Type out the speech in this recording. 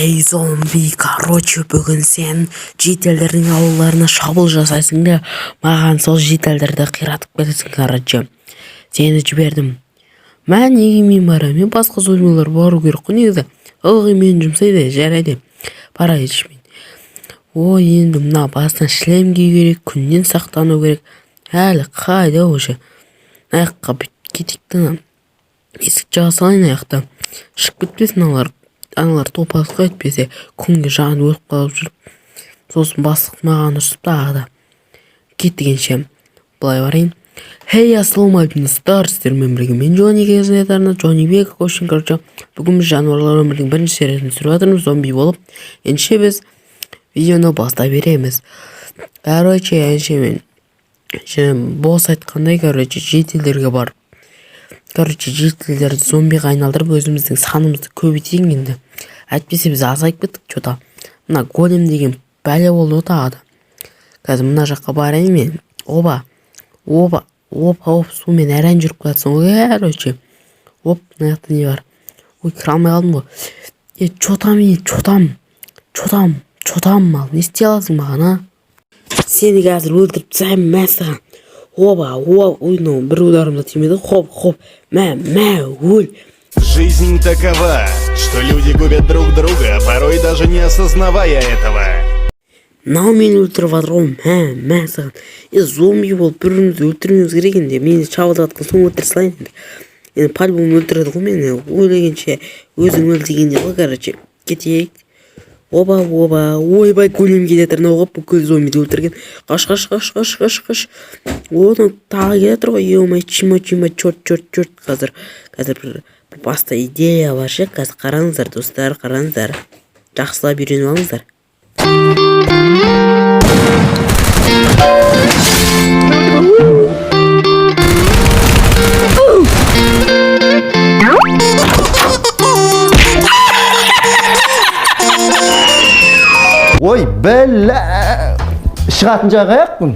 Эй, зомби, бүгін сен жителдердің ауылдарына шабуыл жасайсың да, маған сол жителдерді қиратып кетесің, Сені жібердім. Мә, неге мен барам? Мен басқа зомбилар бару керек қой негізі. Ылғи мен жұмсайды, жарайды. Бара ешмен. Енді мына басына шлем кию керек, күннен сақтану керек. Әлі қайда уже. Аяққа кетіктің. Есік жаға салайын аяқта. Шықып кетпесін аналар топасқа етпесе, күнге жағын өліп қалып жүріп. Сосын бастық маған ұрсып тағы да. Кеттігенше былай барайын. Хей, ассалаумалейкумдар, сіздермен бірге мен Джонни Кезетарына, Джонни Бек көшін көрді. Бүгін біз жануарлар өмірдің бірінші сериясын түсіріп жатырмыз, зомби болып. Ендеше біз видеоны бастай береміз. Мен бос айтқандай, жителдерге бар. Жителдерді зомбиға айналдырып, өзіміздің санымызды көбейтейін енді. Әйтпесе біз азайып кеттік, жота. Мына голем деген бәле болды тағы да. Қазір мына жаққа барайын мен. Опа, сумен әрән жүріп қалатсың ғой, Оп, мына жақта не бар? Ой, кіре алмай қалдым ғой. Чотам мал, не істей аласың маған, а? Сені қазір өлтіріп тастаймын, мә саған. Ой, бір ударымда тимеді. Хоп, мә, өл. Жизнь такова, что люди губят друг друга, порой даже не осознавая этого. Мен өлтіріп жатыр ғой, мә саған. Зомби болып бірімізді өлтірмеуіміз керек енді. Мені шабылдап атқан соң өлтіре салайын енді. Енді по-любому өлтіреді ғой мені. Өлгенше өзің өл дегенде ғой, кетейік. Ойбай, голем келе жатыр, бүкіл зомбиді өлтірген. Қаш. Оны тағы келе жатыр ғой, еумай, чима, чорт. Қазір бір баста идея бар ше, қазір қараңыздар, достар, қараңыздар. Жақсылап үйреніп алыңыздар. Ой, бәлі, шығатын жағы аяқпын.